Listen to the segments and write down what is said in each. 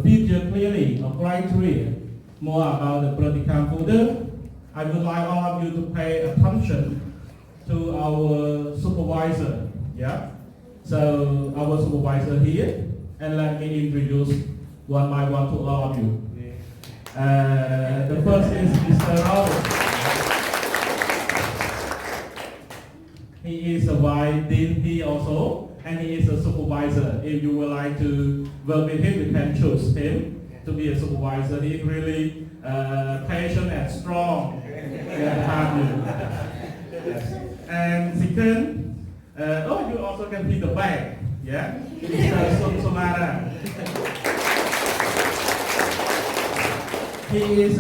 picture clearly or criteria more about the Practicum folder, I would like all of you to pay attention to our supervisor. Yeah. So our supervisor here, and let me introduce one by one to all of you. The first is Mr. Robert. He is a vice dean here also, and he is a supervisor. If you would like to work with him, you can choose him to be a supervisor. He is really patient and strong. And second, you also can be the back. Yeah, Mr. Somara. He is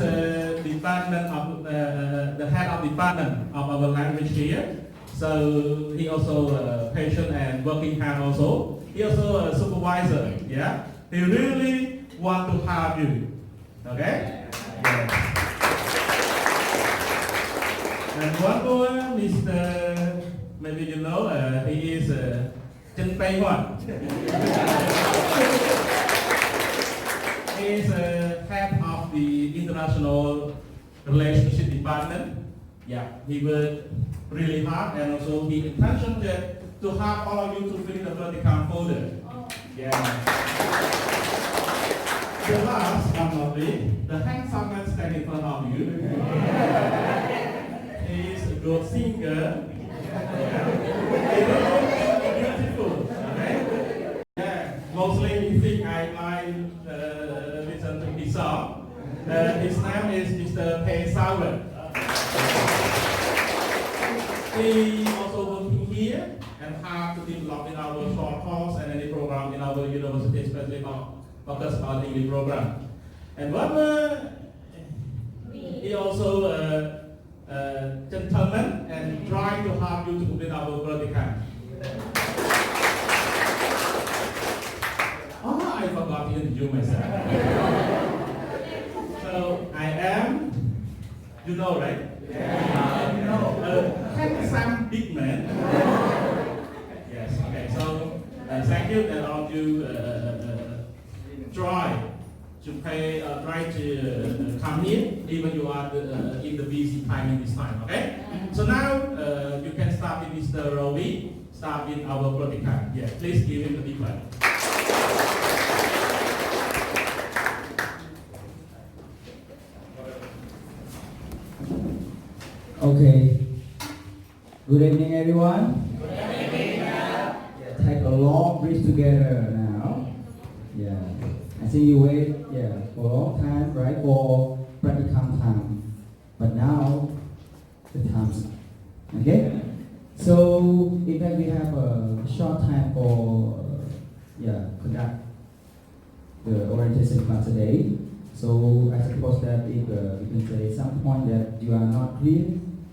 department of the head of department of our language here. So he also patient and working hard also. He also a supervisor. Yeah, he really want to help you. Okay. Yeah. And one more, Mr. Maybe you know, he is Chân Pei Huan. He is head of the international relationship department. Yeah, he worked really hard, and also he intention to help all of you to fill the Practicum folder. Yeah. The last but not least, the handsome man standing in front of you. He is a good singer. Beautiful. Okay? Yeah. Mostly you think I listen to his song. His name is Mr. Pei Sauer. He also working here and hard to develop in our short course and any program in our university, especially focus on English program. And one he also gentleman and try to help you to complete our Practicum. Oh, I forgot to introduce myself. So I am, you know, right? A handsome big man. Yes. Okay. So thank you, and all of you try to come here, even you are in the busy time in this time. Okay. So now you can start with Mr. Rovi. Start with our Practicum. Yeah. Please give him a big one. Okay. Good evening, everyone. Good evening. Yeah, take a long breath together now. Yeah. I think you wait for a long time, right, for Practicum time. But now the time's up. Okay? So in fact we have a short time for conduct the orientation class today. So I suppose that if you can say some point that you are not clear,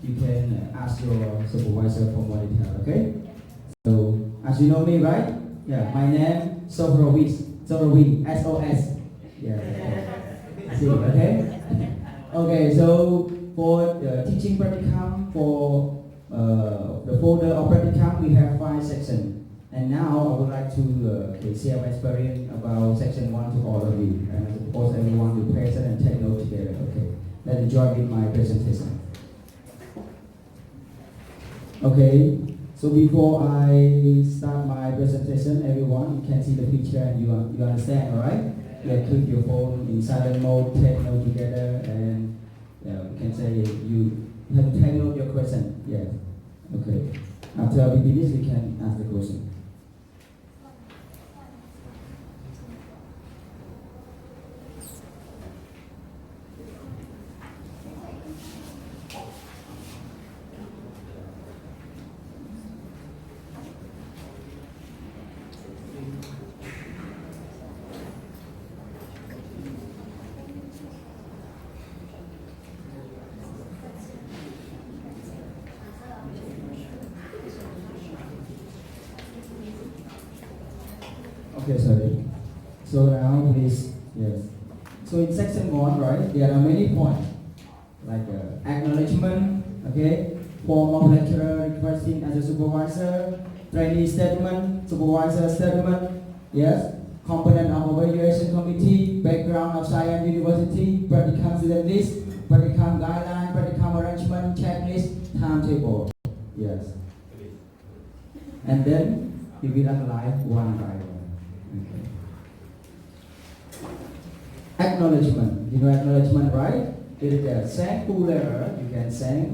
you can ask your supervisor for more detail, okay? So, as you know me, right? Yeah, my name Sohrowi, S-O-S. Yeah. See, okay? Okay, so for the teaching Practicum, for the folder of Practicum, we have 5 sections. And now I would like to share my experience about section 1 to all of you. And I suppose everyone will present and take note together, okay? Let's enjoy with my presentation. Okay, so before I start my presentation, everyone, you can see the picture and you understand, alright? Yeah, keep your phone in silent mode, take note together, and you can say you have to take note your question. Yeah, okay. After we finish, we can ask the question. Okay, sorry. So now please, yes. So in section 1, right, there are many points, like acknowledgement, okay, form of lecturer requesting as a supervisor, trainee statement, supervisor statement, yes, component of evaluation committee, background of science university, practicum student list, practicum guideline, practicum arrangement, checklist, timetable. Yes. And then you will analyze one by one. Okay. Acknowledgement. You know acknowledgement, right? It is a thankful letter. You can say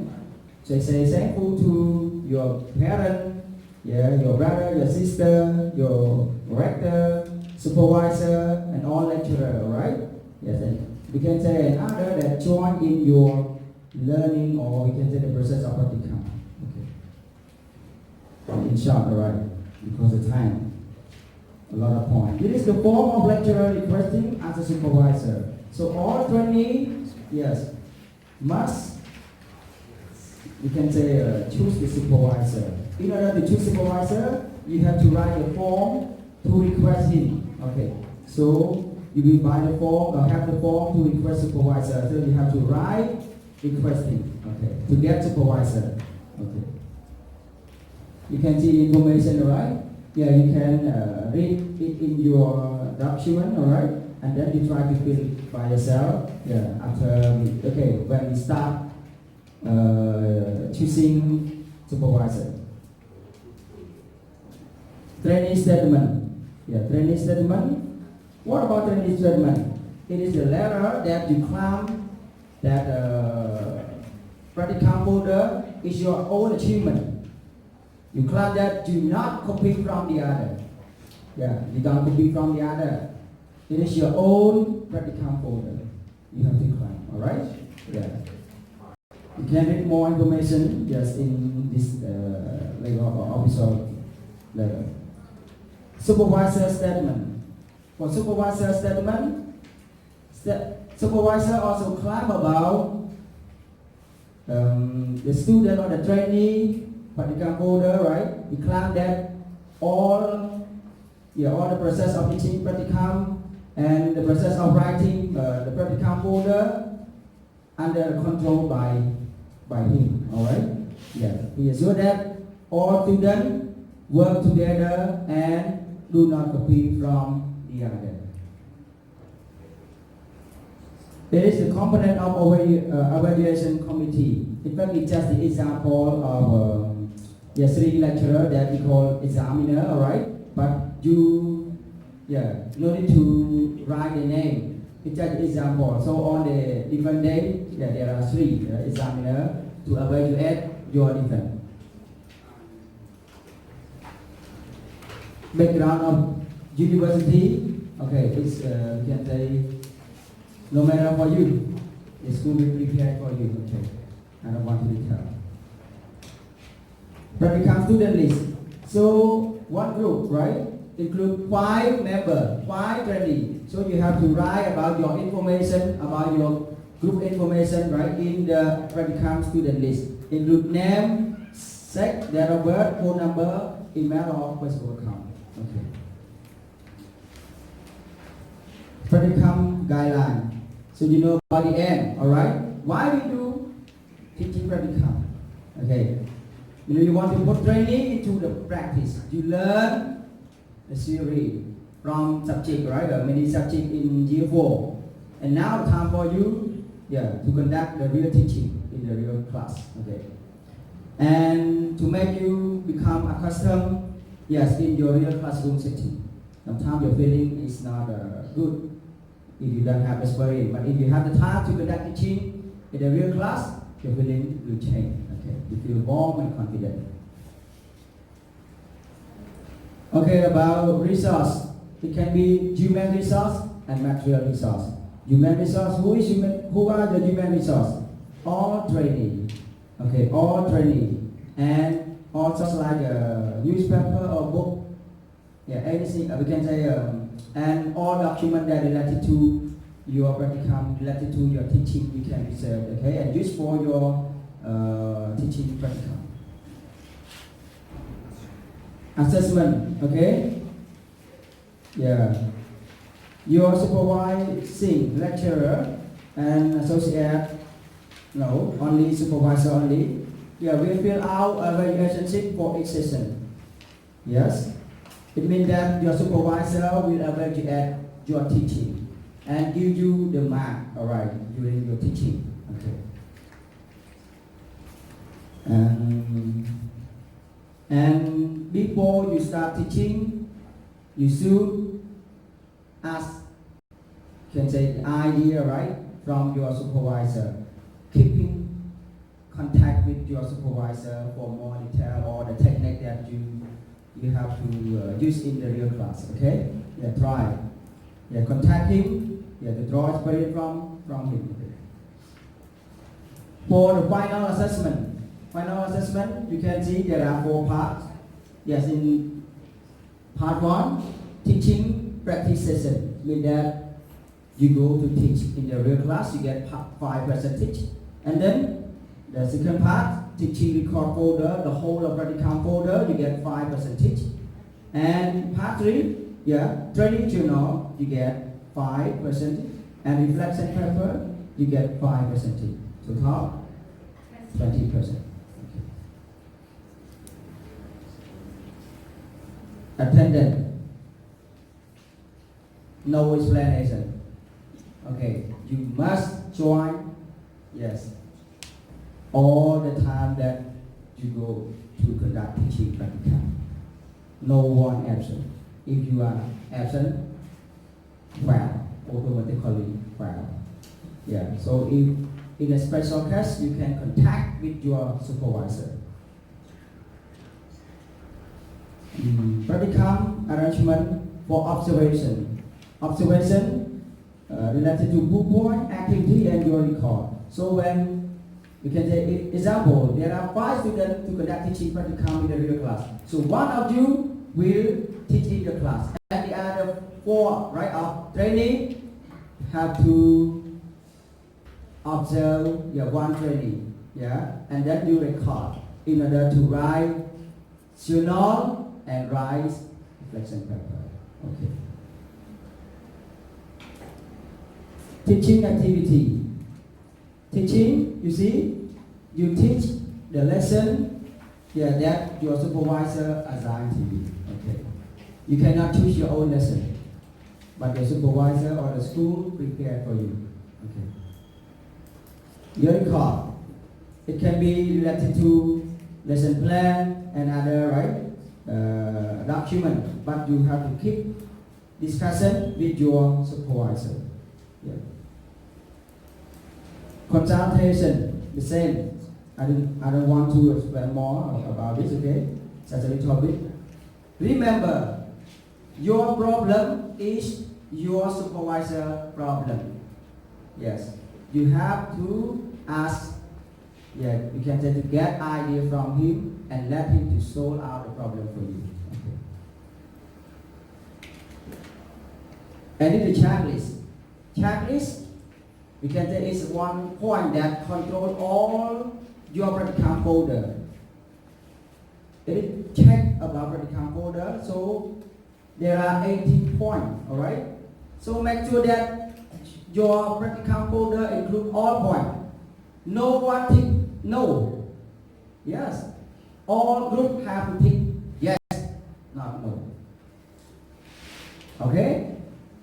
thankful to your parent, yeah, your brother, your sister, your rector, supervisor, and all lecturer, right? Yes, and we can say another that join in your learning, or we can say the process of practicum. Okay. In short, alright, because of time, a lot of points. It is the form of lecturer requesting as a supervisor. So all trainees, yes, must, you can say, choose the supervisor. In order to choose supervisor, you have to write a form to request him. Okay, so you will buy the form or have the form to request supervisor. So you have to write requesting. Okay, to get supervisor. Okay, you can see information, right? Yeah, you can read it in your document, all right? And then you try to fill it by yourself. Yeah, after when we start choosing supervisor. Trainee statement. Yeah, trainee statement. What about trainee statement? It is the letter that you claim that practicum folder is your own achievement. You claim that you not copy from the other. Yeah, you don't copy from the other. It is your own practicum folder. You have to claim. All right? Yeah. You can read more information just in this official letter. Supervisor statement. For supervisor statement, supervisor also claim about the student or the trainee practicum folder, right? He claim that all the process of teaching practicum and the process of writing the practicum folder under control by him. All right? Yeah. He assure that all students work together and do not copy from the other. There is a component of evaluation committee. In fact, it's just the example of three lecturer that we call examiner, all right? But you, no need to write the name. It's just an example. So on the different day, there are three examiner to evaluate your defense. Background of university, okay, it's you can say no matter for you, the school will prepare for you. Okay, I don't want to tell. Practicum student list. So one group, right, include 5 members, 5 trainees. So you have to write about your information, about your group information, right, in the Practicum student list. Include name, sex, date of birth, phone number, email, or Facebook account. Okay. Practicum guideline. So you know by the end, all right? Why we do teaching practicum? Okay. You know you want to put training into the practice. You learn the theory from subject, right? Many subject in year 4, and now time for you, to conduct the real teaching in the real class. Okay. And to make you become accustomed. Yes, in your real classroom setting. Sometimes your feeling is not good if you don't have experience. But if you have the time to conduct teaching in the real class, your feeling will change. Okay, you feel warm and confident. Okay, about resource. It can be human resource and material resource. Human resource. Who are the human resource? All trainee. Okay, all trainee. And also like a newspaper or book, anything we can say, and all documents that related to your practicum, related to your teaching, you can reserve, okay, and use for your teaching practicum. Assessment, okay, your supervising lecturer and associate, no, only supervisor only. We fill out a evaluation sheet for each session. Yes. It means that your supervisor will evaluate your teaching and give you the mark, all right, during your teaching. Okay. And before you start teaching, you should ask, can say the idea, right, from your supervisor, keeping contact with your supervisor for more detail or the technique that you have to use in the real class. Okay? Yeah, try. Yeah, contact him. Yeah, to draw experience from him. Okay. For the final assessment, you can see there are 4 parts. Yes, in part 1, teaching practice session, means that you go to teach in the real class, you get 5%. And then the second part, teaching record folder, the whole of Practicum folder, you get 5%. And part 3, yeah, training journal, you get 5%. And reflection paper, you get 5%. So top, 20%. Okay. Attendance. No explanation. Okay, you must join, yes, all the time that you go to conduct teaching practicum. No one absent. If you are absent, well, automatically well. Yeah, so if in a special case, you can contact with your supervisor. Practicum arrangement for observation. Related to book point, activity, and your record. So when you can say, example, there are 5 students to conduct teaching practicum in the real class. So one of you will teach in the class, and the other 4, right, of trainee have to observe one trainee, yeah, and then you record in order to write journal and write reflection paper. Okay. Teaching activity. Teaching, you see, you teach the lesson that your supervisor assigned to you. Okay. You cannot choose your own lesson, but your supervisor or the school prepared for you. Okay. Your record. It can be related to lesson plan and other, right, document, but you have to keep discussion with your supervisor. Yeah. Consultation, the same. I don't want to explain more about this, okay? Just a little bit. Remember, your problem is your supervisor problem. Yes. You have to ask, you can say to get idea from him and let him to solve out the problem for you. Okay. And in the checklist. Checklist, we can say is one point that controls all your practicum folder. It is check about practicum folder, so there are 18 points, alright? So make sure that your practicum folder includes all points. No one tick no. Yes. All groups have to tick yes, not no. Okay?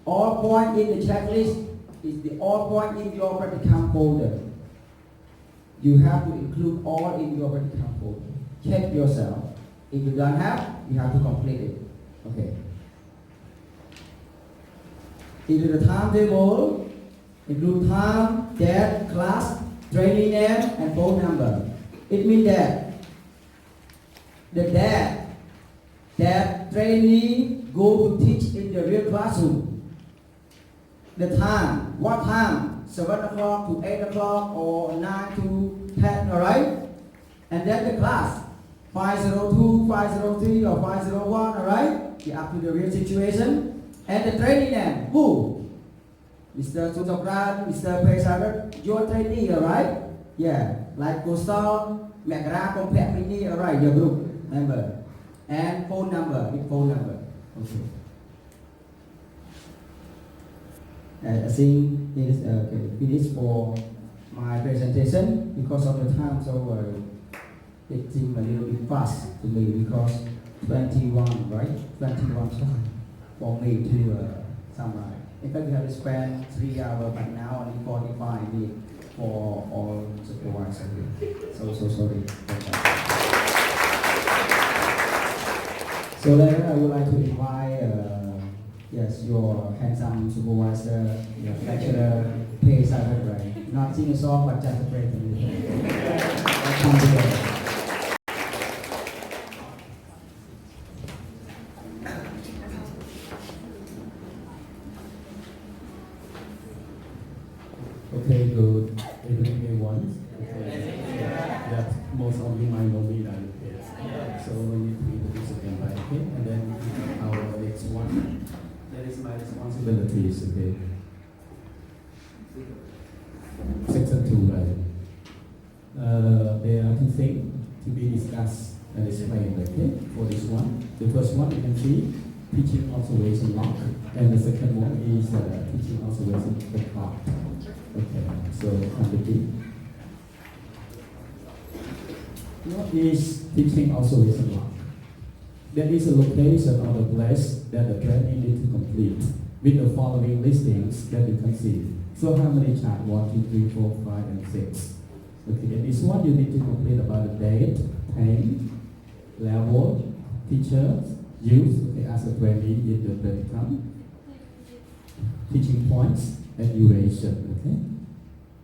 All points in the checklist is the all point in your practicum folder. You have to include all in your practicum folder. Check yourself. If you don't have, you have to complete it. Okay. Into the timetable, include time, date, class, trainee name, and phone number. It means that the date that trainee go to teach in the real classroom. The time, what time? 7 o'clock to 8 o'clock or 9 to 10, alright? And then the class, 502, 503 or 501, alright? Up to the real situation. And the trainee name, who? Mr. Sutokran, Mr. Pesarat, your trainee, alright? Yeah, like Gustavo, Megara, Compact Mini, alright, your group member. And phone number, big phone number. Okay. I think it is finished for my presentation because of the time, so it seemed a little bit fast to me because 21, right? 21 for me to summarize. In fact, we have to spend 3 hours, but now only 45 minutes for all supervisors. So sorry for that. So later, I would like to invite, yes, your handsome supervisor, your lecturer, play silent right? Not sing a song, but just a praise. Come together. Okay, good evening everyone. Okay. Yeah, most of you might know me that. So we need to introduce again, right? Okay, and then our next one. That is my responsibilities. Okay. Section 2, right? There are 2 things to be discussed and explained. Okay, for this one, the first one you can see teaching observation log, and the second one is teaching observation record. Okay, so continue. What is teaching observation log? There is a location or a place that the trainee needs to complete with the following listings that you can see. So how many chart? 1, 2, 3, 4, 5, and 6. Okay, and this one you need to complete about the date, time, level, teacher, use, okay, as a trainee in the practicum, teaching points, and duration, okay?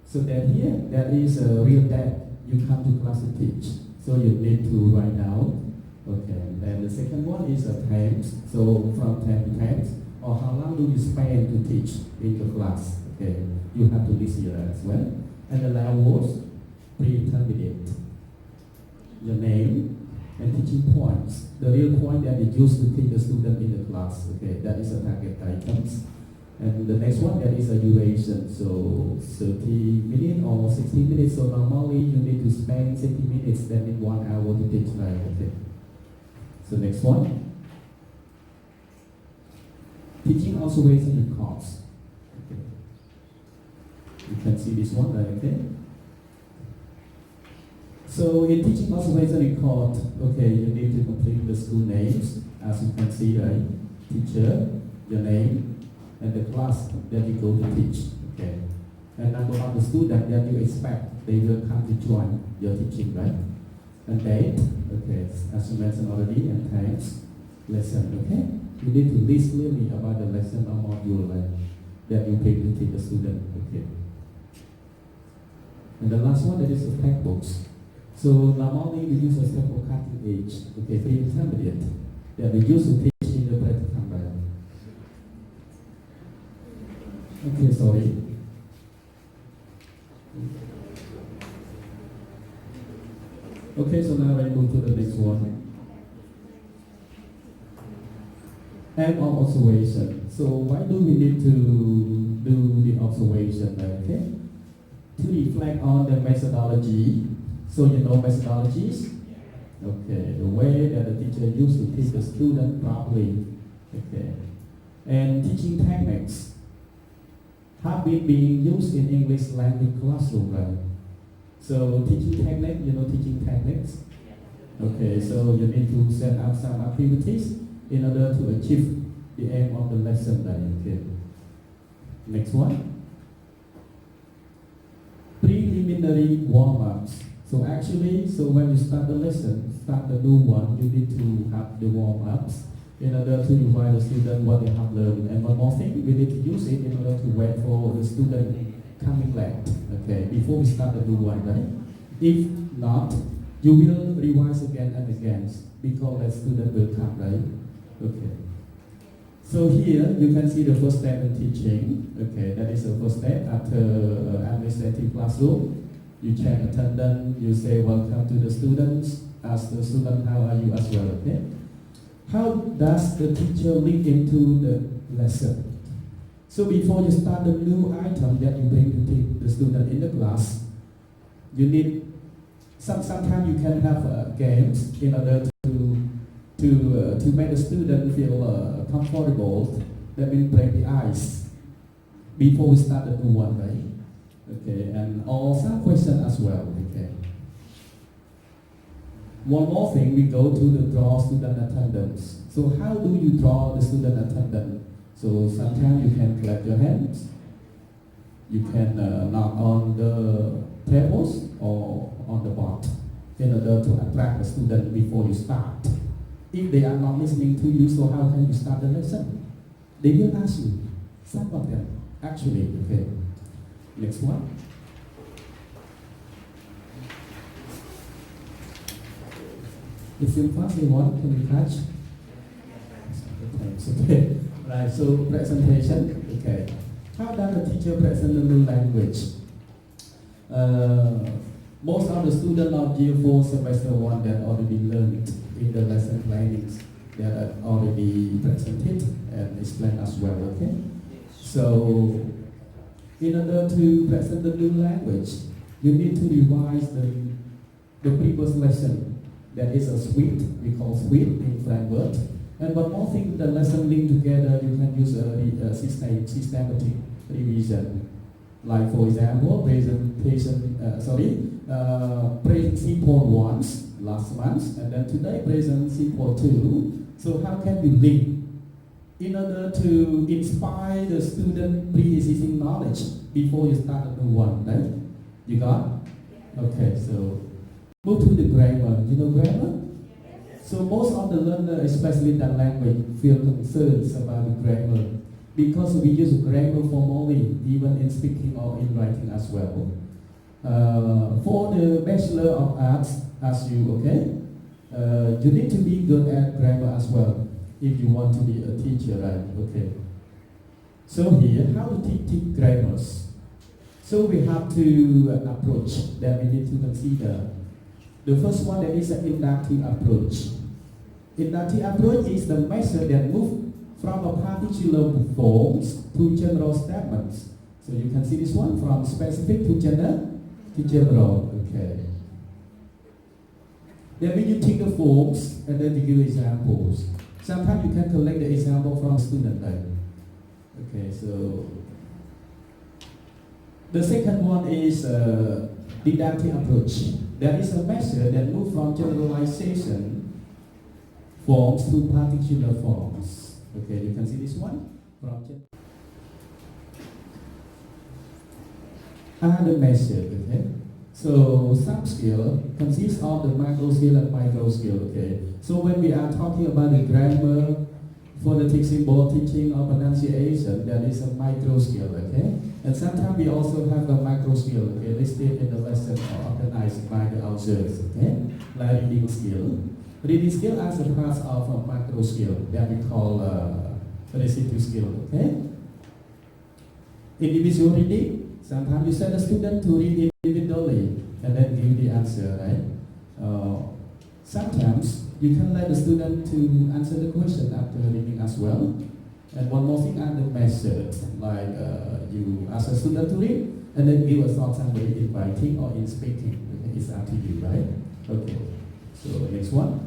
So that here, there is a real date you come to class to teach. So you need to write down, okay? And the second one is a times, so from time to times, or how long do you spend to teach in the class, okay? You have to list here as well. And the levels, pre-intermediate, your name, and teaching points. The real point that you use to teach the student in the class, okay? That is a target items. And the next one, that is a duration, so 30 minutes or 60 minutes. So normally you need to spend 60 minutes, then in 1 hour to teach, right? Okay. So next one, teaching observation records. Okay. You can see this one, right? Okay. So in teaching observation record, okay, you need to complete the school names, as you can see, right? Teacher, your name, and the class that you go to teach, okay? And number of the students that you expect they will come to join your teaching, right? And date, okay, as you mentioned already, and times, lesson, okay? You need to list clearly about the lesson or module that you take to teach the student, okay? And the last one, that is the textbooks. So normally we use a sample cutting age, okay, pre-intermediate, that we use to teach in the practicum, right? Okay, sorry. Okay, so now I move to the next one. And on observation. So why do we need to do the observation, okay? To reflect on the methodology. So you know methodologies? Okay, the way that the teacher used to teach the student properly. Okay. And teaching techniques have been being used in English language classroom, right? So teaching technique, you know teaching techniques? Okay, so you need to set up some activities in order to achieve the aim of the lesson, right? Okay. Next one. Preliminary warm-ups. So actually, so when you start the lesson, start the new one, you need to have the warm-ups in order to remind the student what they have learned. And one more thing, we need to use it in order to wait for the student coming late, okay, before we start the new one, right? If not, you will revise again and again because the student will come, right? Okay. So here you can see the first step in teaching. Okay, that is the first step after administrative classroom. You check attendance, you say welcome to the students, ask the student how are you as well, okay? How does the teacher link into the lesson? So before you start the new item that you bring to the student in the class, you need, sometimes you can have games in order to make the student feel comfortable. That means break the ice before we start the new one, right? Okay, and also question as well, okay. One more thing, we go to the draw student attendance. So how do you draw the student attendance? So sometimes you can clap your hands, you can knock on the tables or on the board in order to attract the student before you start. If they are not listening to you, so how can you start the lesson? They will ask you, some of them, actually, okay. Next one. If you pass the one, can you catch? Okay. Right, so presentation, okay. How does the teacher present the new language? Most of the students of year 4 semester 1 that already learned in the lesson plannings that are already presented and explained as well, okay? So, in order to present the new language, you need to revise the previous lesson. That is a suite, we call suite in Frankfurt. And one more thing, the lesson linked together, you can use a systematic revision. Like for example, present simple once, last month, and then today present simple 2. So how can you link? In order to inspire the student pre-existing knowledge before you start a new one, right? You got? Okay, so move to the grammar. You know grammar? So most of the learners, especially that language, feel concerns about the grammar because we use grammar formally, even in speaking or in writing as well. For the Bachelor of Arts, as you, okay, you need to be good at grammar as well if you want to be a teacher, right? Okay. So here, how to teach grammars? So we have two approach that we need to consider. The first one, that is an inductive approach. Inductive approach is the method that moves from a particular forms to general statements. So you can see this one from specific to general. Okay. Then when you take the forms and then you give examples. Sometimes you can collect the example from student type. Okay, so the second one is deductive approach. That is a method that moves from generalization forms to particular forms. Okay, you can see this one from other method. Okay, so some skill consists of the macro skill and micro skill. Okay, so when we are talking about the grammar for the teaching board teaching or pronunciation, that is a micro skill. Okay, and sometimes we also have the macro skill. Okay, listed in the lesson or organized by the authors. Okay, like reading skill. Reading skill as a part of a macro skill that we call residual skill. Okay, individual reading. Sometimes you send a student to read individually and then give the answer, right? Sometimes you can let the student to answer the question after reading as well. And one more thing are the methods, like you ask a student to read and then give a short summary in writing or in speaking. It's up to you, right? Okay, so next one.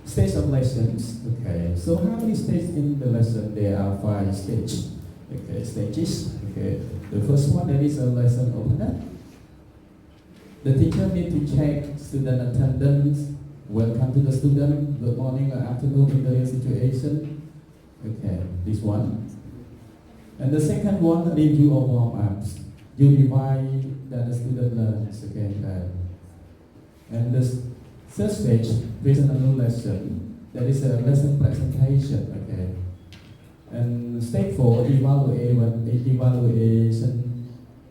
Stage of lessons. Okay, so how many stages in the lesson? There are 5 stages. Okay, stages. Okay, the first one, there is a lesson opener. The teacher needs to check student attendance. Welcome to the student. Good morning or afternoon in the situation. Okay, this one. And the second one, review of warm-ups. You revise that the student learns. Okay, and the third stage, present a new lesson. That is a lesson presentation. Okay. And step 4, evaluation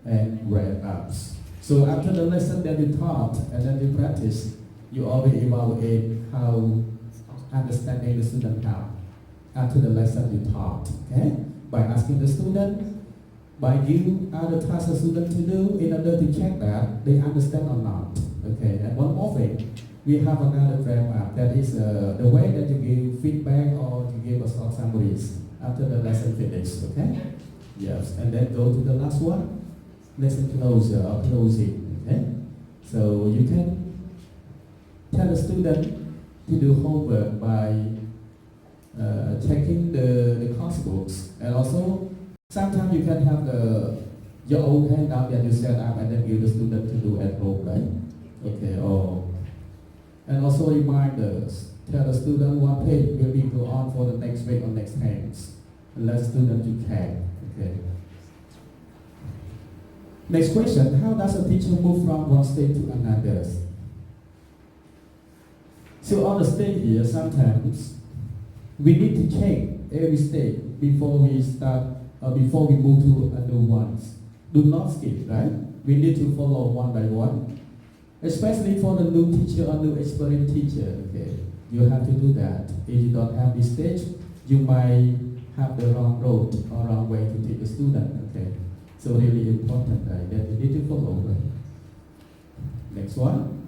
and wrap-ups. So after the lesson that you taught and then you practice, you always evaluate how understanding the student how after the lesson you taught. Okay, by asking the student, by giving other tasks the student to do in order to check that they understand or not. Okay, and one more thing, we have another wrap-up. That is the way that you give feedback or you give a short summaries after the lesson finished. Okay, yes, and then go to the last one, lesson closure or closing. Okay, so you can tell the student to do homework by checking the course books, and also sometimes you can have your own handout that you set up and then give the student to do at home, right? Okay, and also reminders. Tell the student what page will be go on for the next week or next times. And let student to tag. Okay. Next question, how does a teacher move from one state to another? So on the stage here, sometimes we need to check every state before we start, before we move to a new ones. Do not skip, right? We need to follow one by one. Especially for the new teacher or new experienced teacher, okay? You have to do that. If you don't have this stage, you might have the wrong road or wrong way to teach the student, okay? So really important, right? That you need to follow, right? Next one.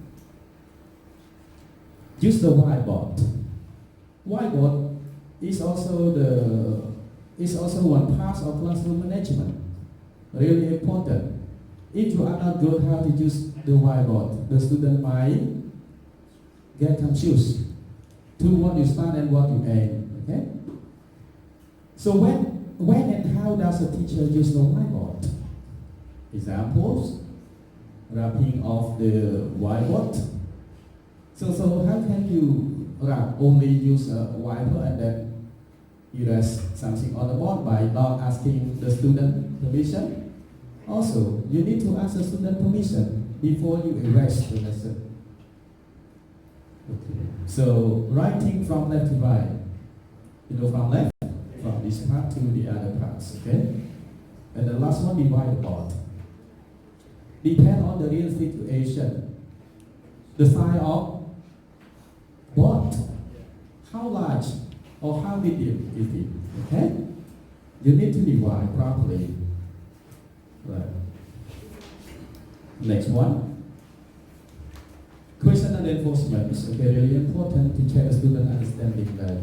Use the whiteboard. Whiteboard is also one part of classroom management. Really important. If you are not good how to use the whiteboard, the student might get confused to what you start and what you aim. Okay. So when and how does a teacher use the whiteboard? Examples: wrapping of the whiteboard. So how can you wrap? Only use a whiteboard and then erase something on the board by not asking the student permission? Also, you need to ask the student permission before you erase the lesson. Okay. So writing from left to right. From left, from this part to the other parts. Okay. And the last one, divide the board. Depend on the real situation. The size of board, how large or how medium is it? Okay. You need to divide properly. Right. Next one. Question and enforcement. Okay, really important to check the student understanding that.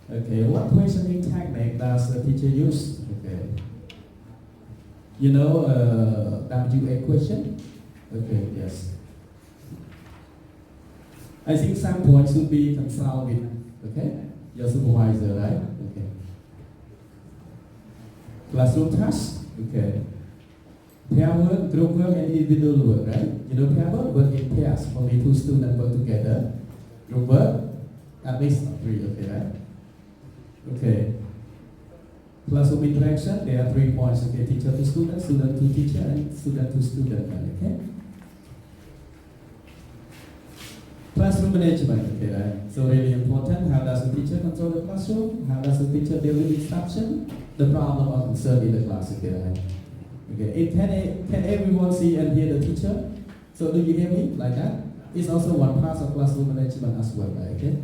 Okay, what questioning technique does the teacher use? Okay. You know WA question? Okay, yes. I think some points should be consulted with, okay, your supervisor, right? Okay. Classroom task, okay. Pair work, group work, and individual work, right? You know pair work in pairs, only two students work together. Group work, at least three, okay, right? Okay. Classroom interaction, there are 3 points, okay, teacher to student, student to teacher, and student to student, okay? Classroom management, okay, right? So really important, how does the teacher control the classroom? How does the teacher deal with instruction? The problem or concern in the class, okay, right? Okay, can everyone see and hear the teacher? So do you hear me like that? It's also one part of classroom management as well, right? Okay?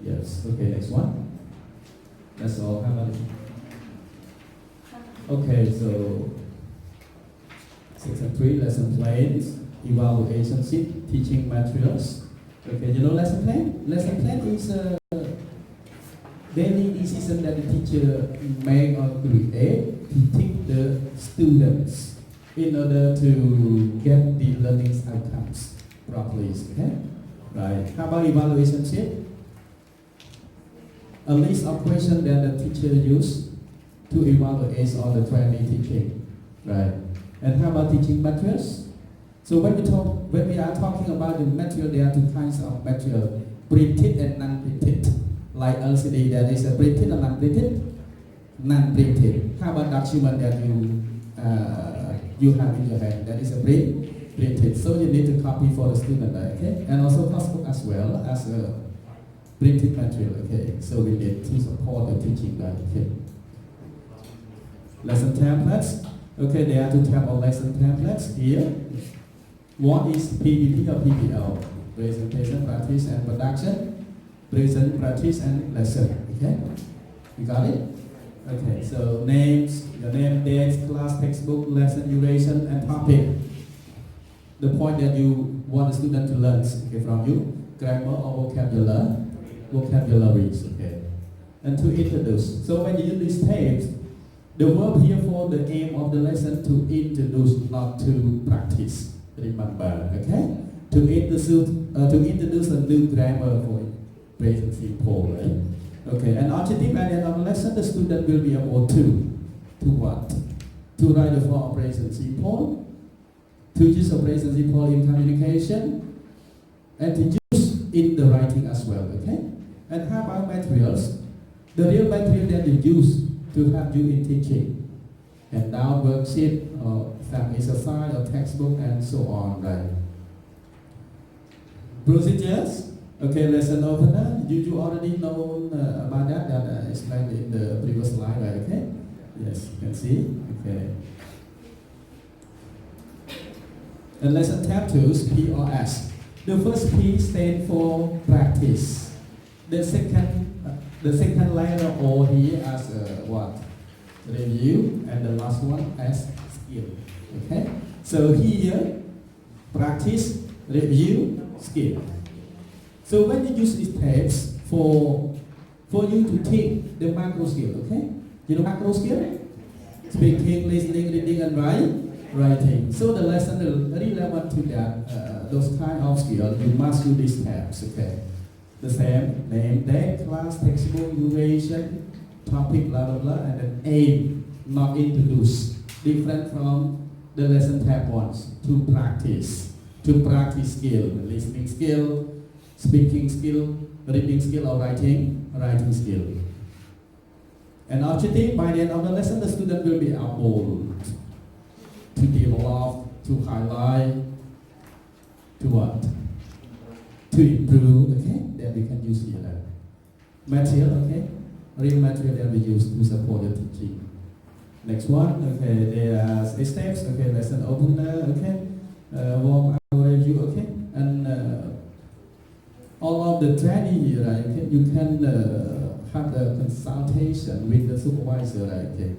Yes, okay, next one. That's all, how about it? Okay, so section 3, lesson plans, evaluation sheet, teaching materials. Okay, you know lesson plan? Lesson plan is a daily decision that the teacher make or create to teach the students in order to get the learning outcomes properly. Okay? Right. How about evaluation sheet? A list of questions that the teacher use to evaluate all the trainee teaching. Right. And how about teaching materials? So when we are talking about the material, there are 2 kinds of material: printed and non-printed. Like LCD, that is a printed or non-printed? Non-printed. How about document that you have in your hand? That is a printed. So you need to copy for the student, okay? And also textbook as well as a printed material, okay? So we need to support the teaching, okay? Lesson templates. Okay, there are 2 types of lesson templates here. One is PPT or PPL, presentation, practice, and production. Present, practice, and lesson. Okay, you got it? Okay, so names, your name, dates, class, textbook, lesson, duration, and topic. The point that you want the student to learn, okay, from you, grammar or vocabularies, okay. And to introduce. So when you use these tapes, the verb here for the aim of the lesson to introduce, not to practice. Remember, okay? To introduce a new grammar for present simple, right? Okay, and objective at the end of the lesson, the student will be able to what? To write the form of present simple, to use a present simple in communication, and to use in the writing as well, okay? And how about materials? The real material that you use to help you in teaching, and now worksheet, or some exercise, or textbook, and so on, right? Procedures, okay, lesson opener, you already know about that, I explained in the previous slide, right, okay? Yes, you can see, okay. And lesson tab 2 is P or S. The first P stands for practice. The second letter O here as what? Review, and the last one as skill. Okay? So here, practice, review, skill. So when you use these tabs for you to take the macro skill, okay? You know macro skill? Speaking, listening, reading, and writing. So the lesson is relevant to that, those kind of skills. You must do these tabs, okay? The same name, date, class, textbook, duration, topic, blah blah blah, and then aim, not introduce. Different from the lesson tab ones. To practice skill, listening skill, speaking skill, reading skill, or writing skill. And objective, by the end of the lesson, the student will be able to develop, to highlight, to what? To improve, okay? That we can use here. Material, okay? Real material that we use to support the teaching. Next one, okay, there are steps, okay, lesson opener, okay, warm up review, okay, and all of the training here, right, okay, you can have a consultation with the supervisor, right, okay.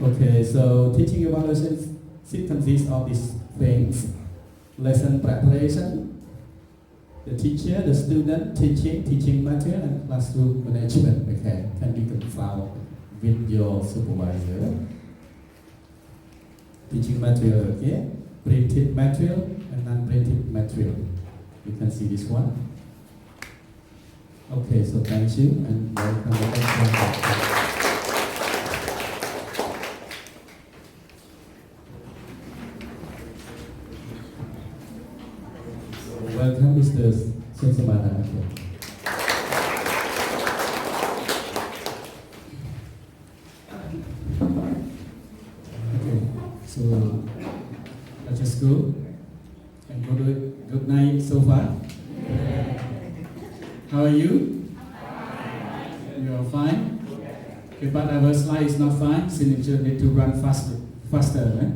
Okay, so teaching evaluation consists of these things: lesson preparation, the teacher, the student, teaching material, and classroom management. Okay, can be consulted with your supervisor. Teaching material, okay, printed material and non-printed material. You can see this one. Okay, so thank you and welcome. Welcome, Mr. Sensamana. Okay, so let's just go and go to it. Good night so far. How are you? You are fine? Okay, but our slide is not fine, so you need to run faster, right?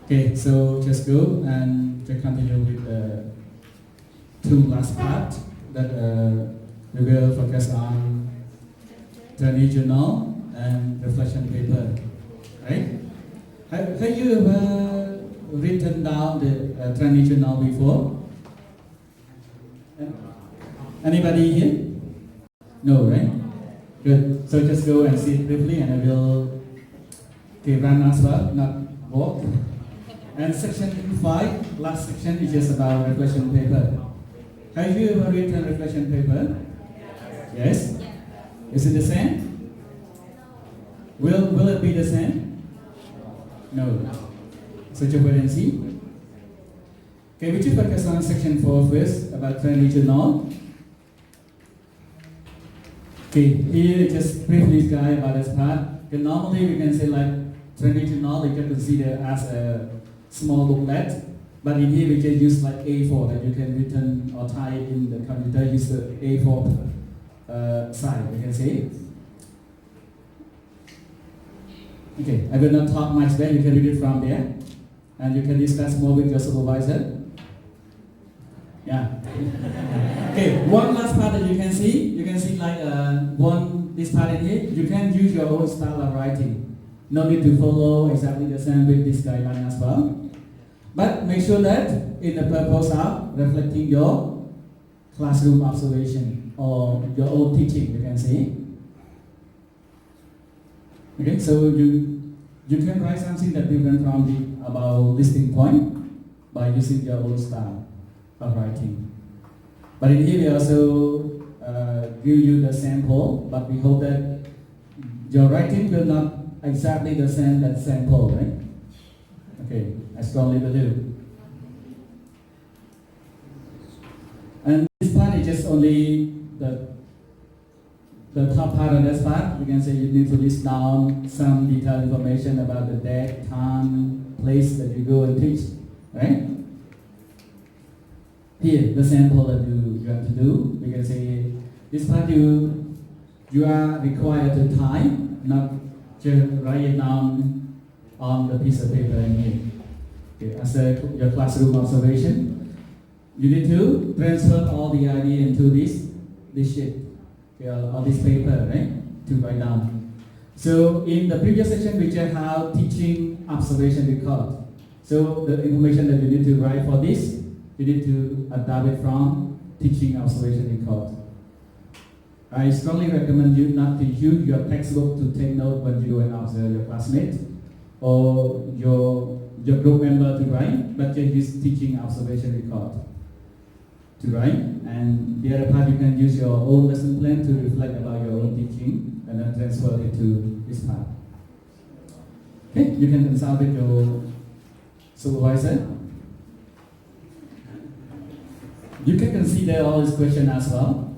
Okay, so just go and to continue with the two last part that we will focus on Trainee journal and reflection paper, right? Have you ever written down the Trainee journal before? Anybody here? No, right? Good. So just go and see it briefly, and I will run as well, not walk. And section 5, last section is just about reflection paper. Have you ever written reflection paper? Yes? Is it the same? Will it be the same? No. So just wait and see. Okay, would you focus on section 4 first, about Trainee journal? Okay, here just briefly guide about this part. Okay, normally we can say like Trainee journal you can consider as a small booklet, but in here we can use like A4 that you can written or type in the computer, use the A4 size, you can see. Okay, I will not talk much there, you can read it from there, and you can discuss more with your supervisor. Yeah. Okay, one last part that you can see like this part in here, you can use your own style of writing. No need to follow exactly the same with this guideline as well. But make sure that in the purpose of reflecting your classroom observation or your own teaching, you can see. Okay, so you can write something that different from about listing point by using your own style of writing. But in here we also give you the sample, but we hope that your writing will not exactly the same as sample, right? Okay, I strongly believe. And this part is just only the top part of this part. We can say you need to list down some detailed information about the date, time, place that you go and teach, right? Here, the sample that you have to do. We can say this part you are required to type, not just write it down on the piece of paper in here. Okay, as your classroom observation, you need to transfer all the idea into this sheet, okay, or this paper, right, to write down. So in the previous section, we checked how teaching observation record. So the information that you need to write for this, you need to adapt it from teaching observation record. I strongly recommend you not to use your textbook to take note when you go and observe your classmate or your group member to write, but just use teaching observation record to write. And the other part, you can use your own lesson plan to reflect about your own teaching and then transfer it to this part. Okay, you can consult with your supervisor. You can consider all these questions as well.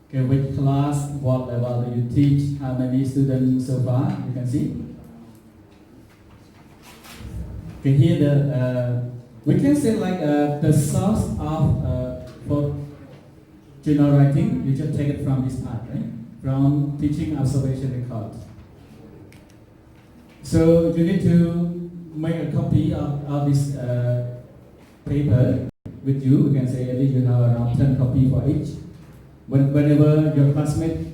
Okay, which class, what level do you teach, how many students so far, you can see. Okay, here we can say like the source of for journal writing, you just take it from this part, right? From teaching observation record. So you need to make a copy of this paper with you. We can say at least you have around 10 copies for each. Whenever your classmate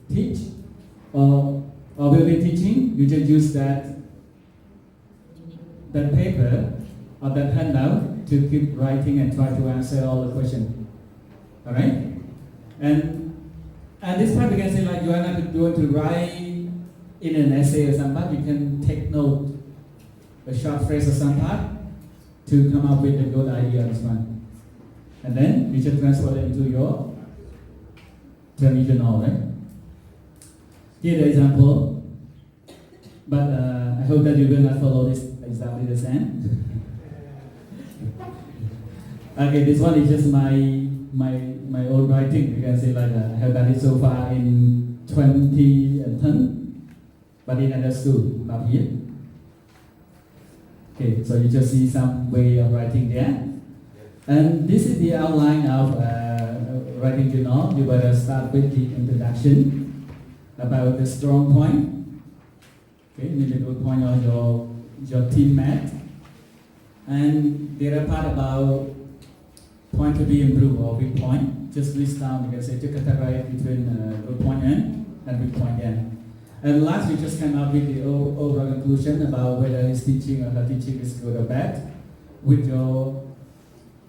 teach or will be teaching, you just use that paper or that handout to keep writing and try to answer all the questions. All right? And this part we can say like you are not going to write in an essay or some part, you can take note, a short phrase or some part to come up with a good idea on this one. And then you just transfer it into your Trainee journal, right? Here the example, but I hope that you will not follow this exactly the same. Okay, this one is just my own writing. You can say like I have done it so far in 2010, but in another school, not here. Okay, so you just see some way of writing there. And this is the outline of writing journal. You better start with the introduction about the strong point. Okay, you need a good point on your teammate. And the other part about point to be improved or weak point. Just list down, you can say to categorize between good point and weak point end. And last, we just came up with the overall conclusion about whether his teaching or her teaching is good or bad with your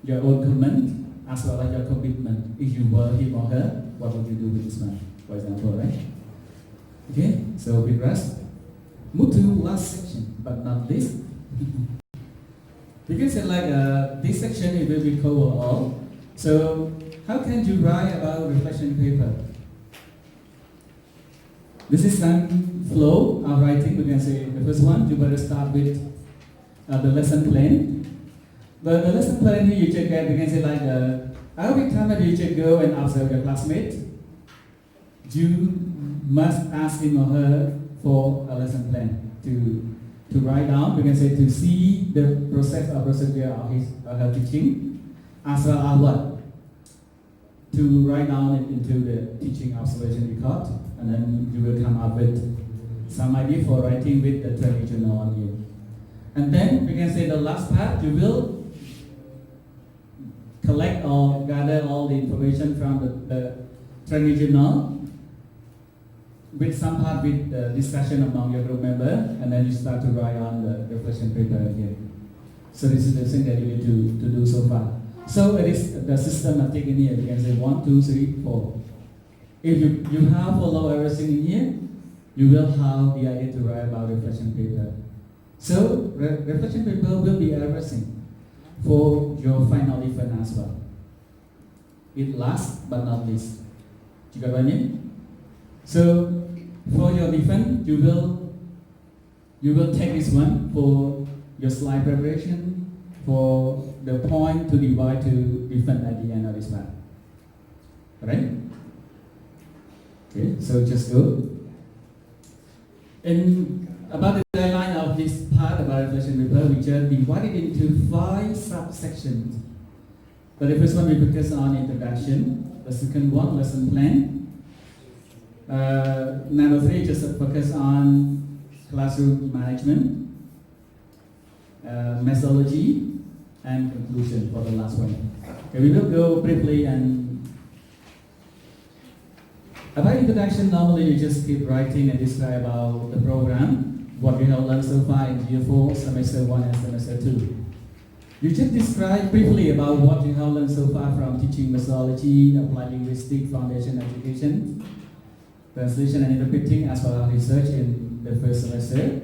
own comment as well as your commitment. If you were him or her, what would you do with this man, for example, right? Okay, so big rest. Move to last section, but not least. You can say like this section it will be cover all. So how can you write about reflection paper? This is some flow of writing. We can say the first one, you better start with the lesson plan. But the lesson plan here you check out, we can say like every time that you should go and observe your classmate, you must ask him or her for a lesson plan to write down. We can say to see the process or procedure of his or her teaching, as well as what? To write down it into the teaching observation record, and then you will come up with some idea for writing with the Trainee journal on you. And then we can say the last part, you will collect or gather all the information from the Trainee journal with some part with the discussion among your group member, and then you start to write on the reflection paper here. So this is the thing that you need to do so far. So it is the systematic in here. You can say 1, 2, 3, 4. If you have follow everything in here, you will have the idea to write about reflection paper. So reflection paper will be everything for your final event as well. It last but not least. You got what I mean? So for your defense, you will you will take this one for your slide preparation, for the point to divide to different at the end of this part. Alright? Okay, so just go. And about the guideline of this part about reflection paper, we just divided into 5 subsections. But the first one we focus on introduction, the second one lesson plan. Number 3 just focus on classroom management, methodology, and conclusion for the last one. Okay, we will go briefly and about introduction. Normally you just keep writing and describe about the program, what we have learned so far in year 4, semester 1 and semester 2. You just describe briefly about what you have learned so far from teaching methodology, applied linguistic, foundation education, translation and interpreting, as well as research in the first semester.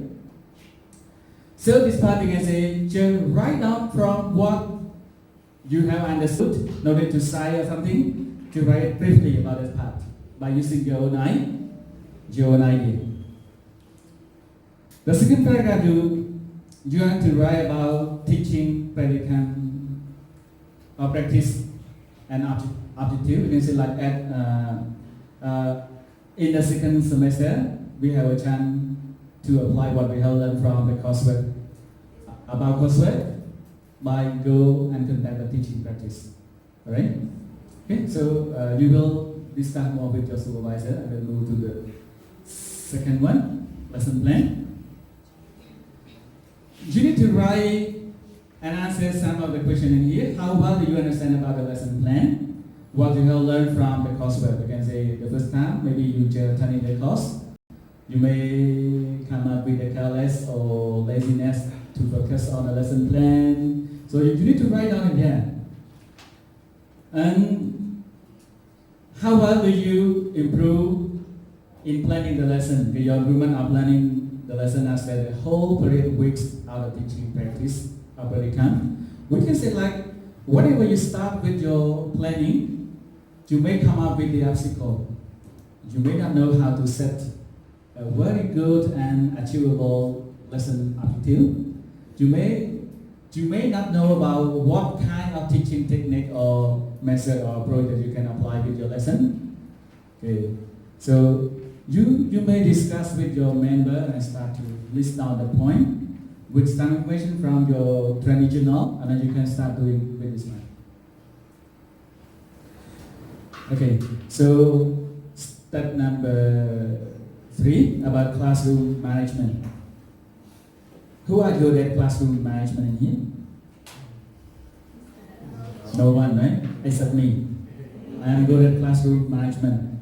So this part you can say, just write down from what you have understood, no need to say or something, to write briefly about this part by using your own idea. The second paragraph you have to write about teaching, practicum, or practice and aptitude. You can say like in the second semester, we have a chance to apply what we have learned from the coursework, about coursework, by go and conduct the teaching practice. Alright? Okay, so you will discuss more with your supervisor and then move to the second one, lesson plan. You need to write and answer some of the questions in here. How well do you understand about the lesson plan? What you have learned from the coursework? You can say the first time, maybe you just attending the course. You may come up with a careless or laziness to focus on the lesson plan. So you need to write down in there. And how well do you improve in planning the lesson? Your improvement of planning the lesson as the whole period weeks out of teaching practice of Practicum. We can say like, whenever you start with your planning, you may come up with the obstacle. You may not know how to set a very good and achievable lesson aptitude. You may not know about what kind of teaching technique or method or approach that you can apply with your lesson. Okay, so you may discuss with your member and start to list down the point with some information from your trainee journal, and then you can start doing with this one. Okay, so step number 3 about classroom management. Who are good at classroom management in here? No one, right? Except me. I am good at classroom management,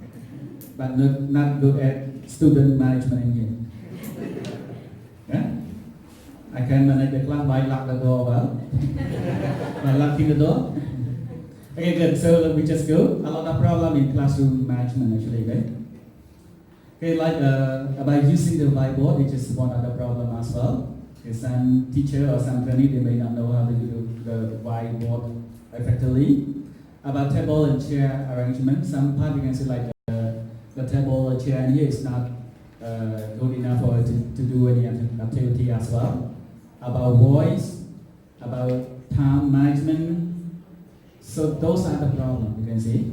but not good at student management in here. Yeah? I can manage the class by lock the door well. By locking the door. Okay, good. So let me just go. A lot of problem in classroom management actually, right? Okay, like about using the whiteboard, which is one of the problem as well. Okay, some teacher or some trainee, they may not know how to do the whiteboard effectively. About table and chair arrangement, some part you can see like the table or chair in here is not good enough for to do any activity as well. About voice, about time management. So those are the problems you can see.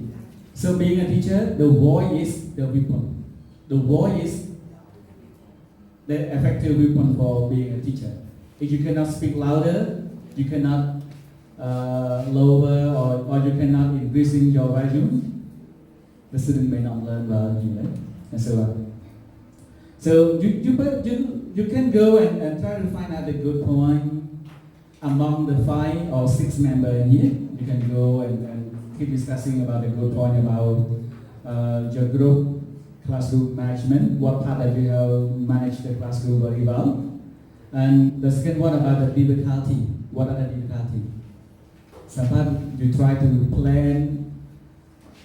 So being a teacher, the voice is the weapon. The voice is the effective weapon for being a teacher. If you cannot speak louder, you cannot lower or you cannot increasing your volume, the student may not learn well, right? And so on. So you can go and try to find out the good point among the 5 or 6 members in here. You can go and keep discussing about the good point about your group classroom management, what part that you have managed the classroom very well. And the second one about the difficulty. What are the difficulty? Sometimes you try to plan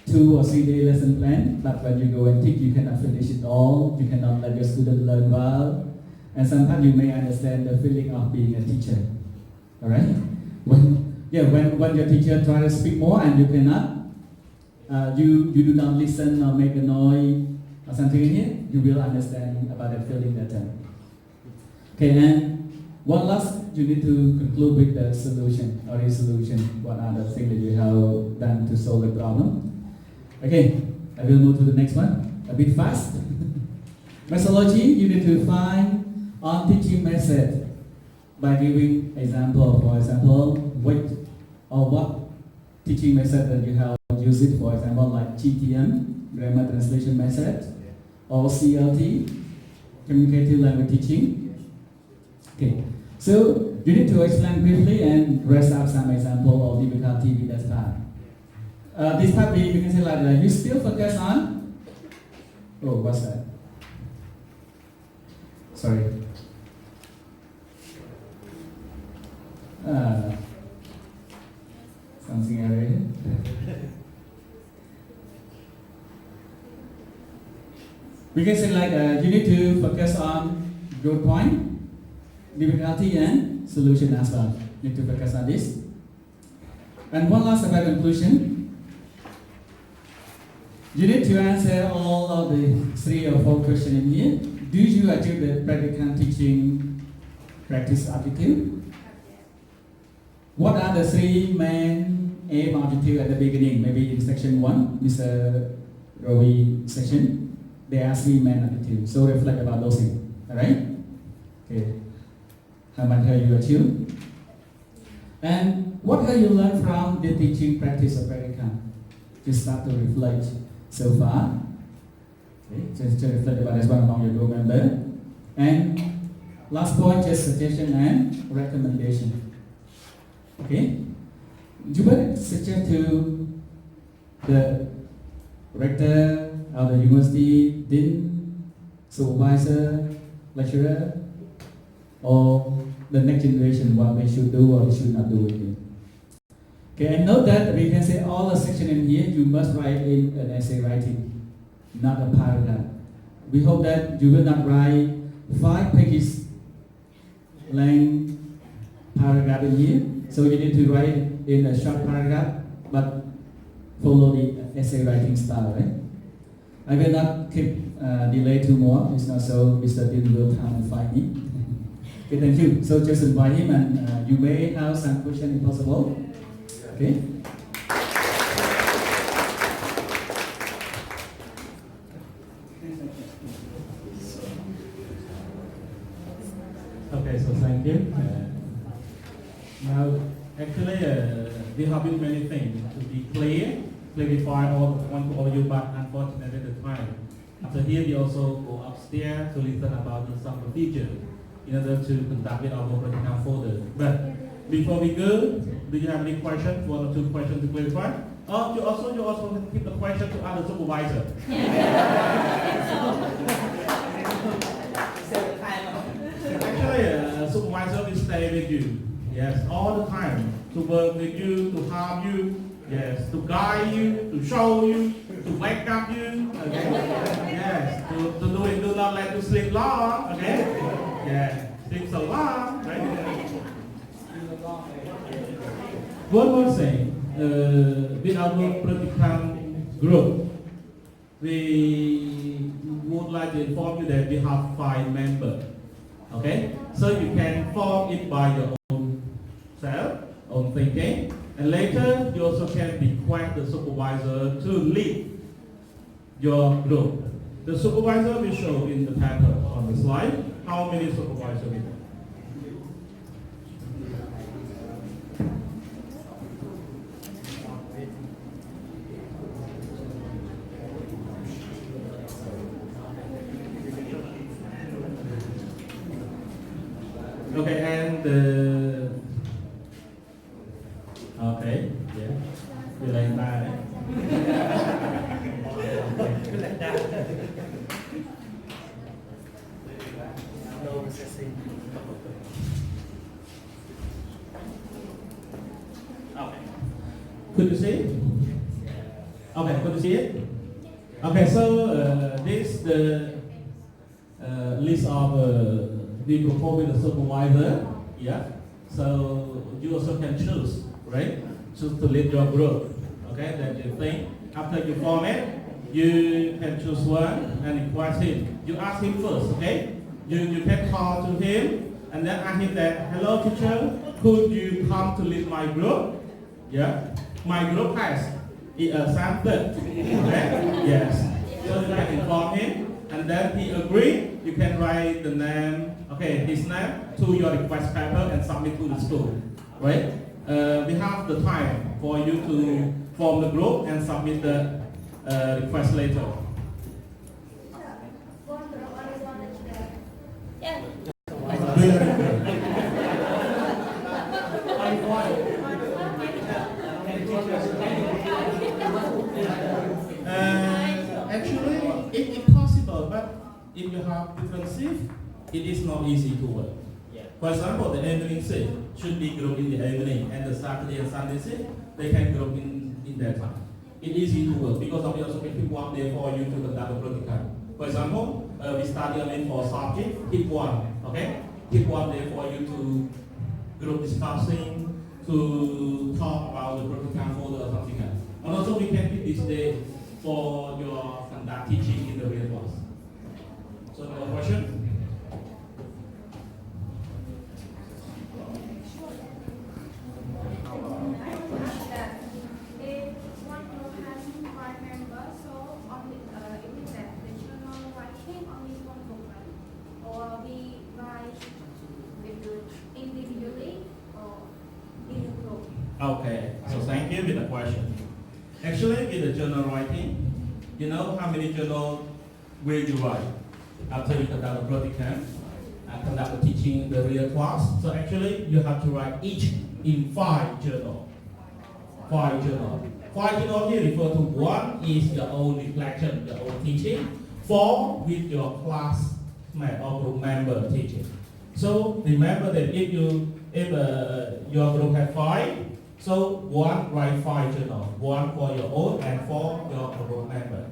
2 or 3 day lesson plan, but when you go and teach, you cannot finish it all. You cannot let your student learn well. And sometimes you may understand the feeling of being a teacher. Alright? When your teacher try to speak more and you cannot, you do not listen or make a noise or something in here, you will understand about the feeling that time. Okay, and one last, you need to conclude with the solution or resolution. What are the things that you have done to solve the problem? Okay, I will move to the next one, a bit fast. Methodology, you need to find on teaching method by giving example. For example, which or what teaching method that you have used it. For example, like GTM, grammar translation method, or CLT, communicative language teaching. Okay, so you need to explain briefly and raise up some example of difficulty with that time. This part we can say like you still focus on. Oh, what's that? Sorry. Something error here. We can say like you need to focus on growth point, difficulty, and solution as well. You need to focus on this. And one last about conclusion. You need to answer all of the 3 or 4 questions in here. Do you achieve the practicum teaching practice objective? What are the 3 main aim objectives at the beginning? Maybe in section 1, Mr. Rovi section, there are 3 main objectives. So reflect about those things. Alright? Okay. How much have you achieved? And what have you learned from the teaching practice of practicum? Just start to reflect so far. Okay, just reflect about this one among your group member. And last point, just suggestion and recommendation. Okay? You will suggest to the rector of the university, dean, supervisor, lecturer, or the next generation what they should do or they should not do with it. Okay, and note that we can say all the section in here you must write in an essay writing, not a paragraph. We hope that you will not write 5 pages length paragraph in here. So you need to write in a short paragraph, but follow the essay writing style, right? I will not keep delay too more. It's not so Mr. Dean will come and find me. Okay, thank you. So just invite him and you may have some question if possible. Okay. Okay, so thank you. Now, actually, we have been many things to be clear, clarify all the points to all you, but unfortunately the time. After here, we also go upstairs to listen about some procedure in order to conduct with our practicum folder. But before we go, do you have any questions? 1 or 2 questions to clarify? Oh, you also keep the question to other supervisor. Actually, supervisor will stay with you. Yes, all the time to work with you, to help you. Yes, to guide you, to show you, to wake up you. Okay. Yes, to do it. Do not let you sleep long. Okay. Yeah, sleep so long. Right. One more thing, with our practicum group, we would like to inform you that we have 5 members. Okay, so you can form it by your own self, own thinking, and later you also can request the supervisor to lead your group. The supervisor will show in the paper on the slide how many supervisors we have. Okay, and okay, yeah, you like that. Okay. Could you see it? Okay, could you see it? Okay, so this the list of we propose with the supervisor, yeah. So you also can choose, right? Choose to lead your group, okay? That you think after you form it, you can choose one and request him. You ask him first, okay? You can call to him and then ask him that, hello teacher, could you come to lead my group? Yeah, my group has something. Okay? Yes. So you can inform him, and then he agree. You can write the name, okay, his name to your request paper and submit to the school. Right? We have the time for you to form the group and submit the request later. Yeah. Actually, it's possible, but if you have different shifts, it is not easy to work. For example, the evening shift should be grouped in the evening, and the Saturday and Sunday shift, they can group in their time. It's easy to work because we also keep one day for you to conduct a practicum. For example, we study only for subject, keep one, okay? Keep one day for you to group discussing, to talk about the practicum folder or something else. And also we can keep this day for your conduct teaching in the real class. So no question? Okay, so thank you with the question. Actually, with the journal writing, you know how many journal will you write after you conduct a practicum and conduct the teaching in the real class? So actually, you have to write each in 5 journal. 5 journal. 5 journal here refer to 1 is your own reflection, your own teaching. 4 with your classmate or group member teaching. So remember that if your group has 5. So 1 write 5 journal, 1 for your own and 4 your group member.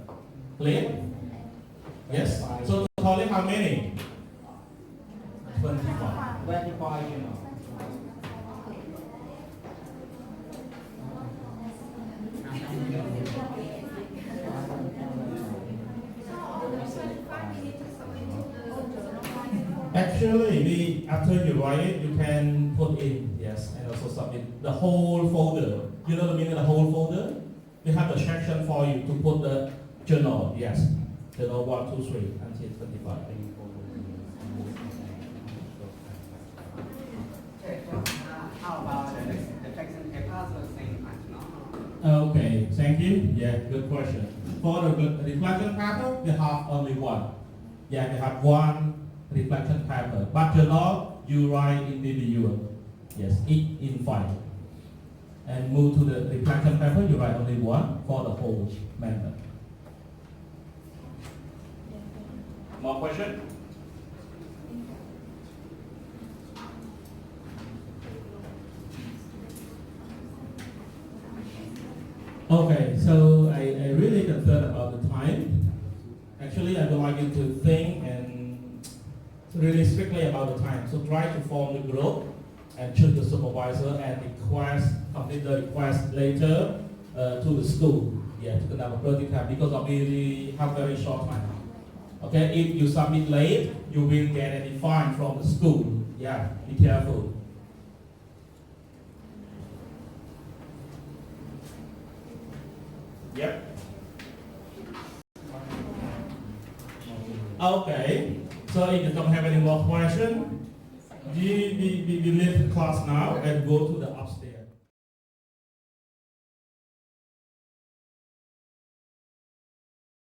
Clear? Yes. So totally how many? 25. 25 journal. Actually, after you write it, you can put in, yes, and also submit the whole folder. You know the meaning of the whole folder? We have a section for you to put the journal, yes. Journal 1, 2, 3 until 25. How about the reflection paper the same as normal? Okay, thank you. Yeah, good question. For the reflection paper, we have only 1. Yeah, we have 1 reflection paper. But journal, you write individual. Yes, each in 5. And move to the reflection paper, you write only 1 for the whole member. More question? Okay, so I really concerned about the time. Actually, I would like you to think and really strictly about the time. So try to form the group and choose the supervisor and complete the request later to the school. Yeah, to conduct a practicum because we have very short time. Okay, if you submit late, you will get any fine from the school. Yeah, be careful. Yep. Okay, so if you don't have any more questions, we leave the class now and go to the upstairs.